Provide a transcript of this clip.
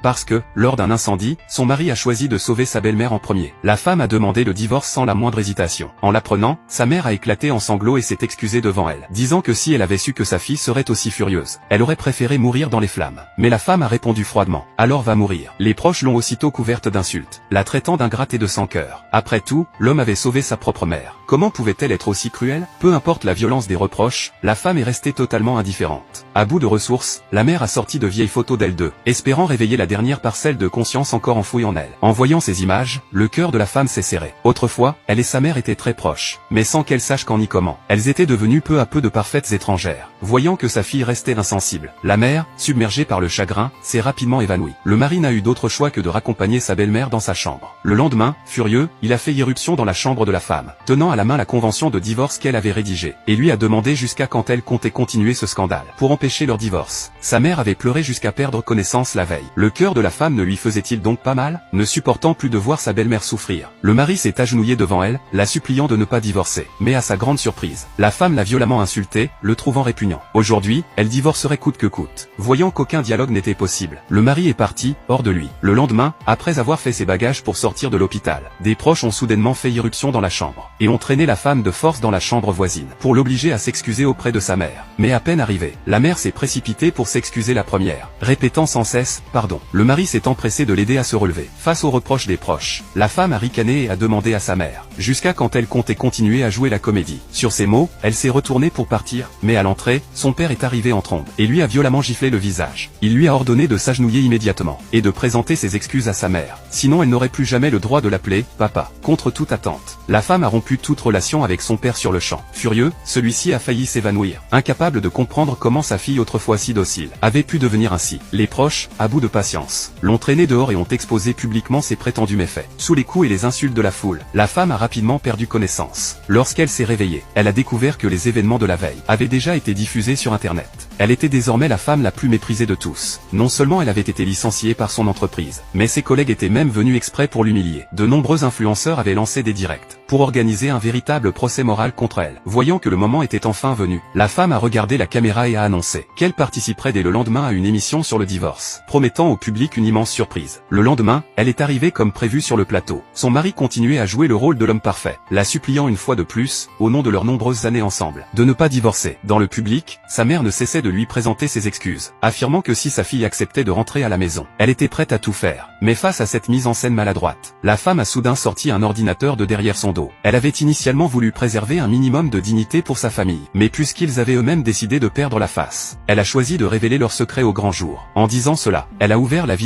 parce que, lors d'un incendie, son mari a choisi de sauver sa belle-mère en premier. La femme a demandé le divorce sans la moindre hésitation. En l'apprenant, sa mère a éclaté en sanglots et s'est excusée devant elle, disant que si elle avait su que sa fille serait aussi furieuse, elle aurait préféré mourir dans les flammes. Mais la femme a répondu froidement, alors va mourir. Les proches l'ont aussitôt couverte d'insultes, la traitant d'ingrate et de sans cœur. Après tout, l'homme avait sauvé sa propre mère. Comment pouvait-elle être aussi cruelle? Peu importe la violence des reproches, la femme est restée totalement indifférente. À bout de ressources, la mère a sorti de vieilles photos d'elle deux, espérant réveiller la dernière parcelle de conscience encore enfouie en elle. En voyant ces images, le cœur de la femme s'est serré. Autrefois, elle et sa mère étaient très proches, mais sans qu'elle sache quand ni comment. Elles étaient devenues peu à peu de parfaites étrangères. Voyant que sa fille restait insensible, la mère, submergée par le chagrin, s'est rapidement évanouie. Le mari n'a eu d'autre choix que de raccompagner sa belle-mère dans sa chambre. Le lendemain, furieux, il a fait irruption dans la chambre de la femme, tenant à la main la convention de divorce qu'elle avait rédigée, et lui a demandé jusqu'à quand elle comptait continuer ce scandale, pour empêcher leur divorce. Sa mère avait pleuré jusqu'à perdre connaissance la veille. Le cœur de la femme ne lui faisait-il donc pas mal? Ne supportant plus de voir sa belle-mère souffrir, le mari s'est agenouillé devant elle, la suppliant de ne pas divorcer. Mais à sa grande surprise, la femme l'a violemment insulté, le trouvant répugnant. Aujourd'hui, elle divorcerait coûte que coûte. Voyant qu'aucun dialogue n'était possible, le mari est parti, hors de lui. Le lendemain, après avoir fait ses bagages pour sortir de l'hôpital, des proches ont soudainement fait irruption dans la chambre, et ont traîné la femme de force dans la chambre voisine, pour l'obliger à s'excuser auprès de sa mère. Mais à peine arrivée, la mère s'est précipitée pour s'excuser la première, répétant sans cesse, pardon. Le mari s'est empressé de l'aider à se relever. Face aux reproches des proches, la femme a ricané et a demandé à sa mère, jusqu'à quand elle comptait continuer à jouer la comédie. Sur ces mots, elle s'est retournée pour partir, mais à l'entrée, son père est arrivé en trombe, et lui a violemment giflé le visage. Il lui a ordonné de s'agenouiller immédiatement, et de présenter ses excuses à sa mère, sinon elle n'aurait plus jamais le droit de l'appeler « papa ». Contre toute attente, la femme a rompu toute relation avec son père sur le champ. Furieux, celui-ci a failli s'évanouir, incapable de comprendre comment sa fille autrefois si docile, avait pu devenir ainsi. Les proches, à bout de patience, l'ont traîné dehors et ont exposé publiquement ses prétendus méfaits. Sous les coups et les insultes de la foule, la femme a rapidement perdu connaissance. Lorsqu'elle s'est réveillée, elle a découvert que les événements de la veille avaient déjà été diffusés sur Internet. Elle était désormais la femme la plus méprisée de tous. Non seulement elle avait été licenciée par son entreprise, mais ses collègues étaient même venus exprès pour l'humilier. De nombreux influenceurs avaient lancé des directs, pour organiser un véritable procès moral contre elle. Voyant que le moment était enfin venu, la femme a regardé la caméra et a annoncé qu'elle participerait dès le lendemain à une émission sur le divorce, promettant au public une immense surprise. Le lendemain, elle est arrivée comme prévu sur le plateau. Son mari continuait à jouer le rôle de l'homme parfait, la suppliant une fois de plus, au nom de leurs nombreuses années ensemble, de ne pas divorcer. Dans le public, sa mère ne cessait de lui présenter ses excuses, affirmant que si sa fille acceptait de rentrer à la maison, elle était prête à tout faire. Mais face à cette mise en scène maladroite, la femme a soudain sorti un ordinateur de derrière son dos. Elle avait initialement voulu préserver un minimum de dignité pour sa famille, mais puisqu'ils avaient eux-mêmes décidé de perdre la face, elle a choisi de révéler leur secret au grand jour. En disant cela, elle a ouvert la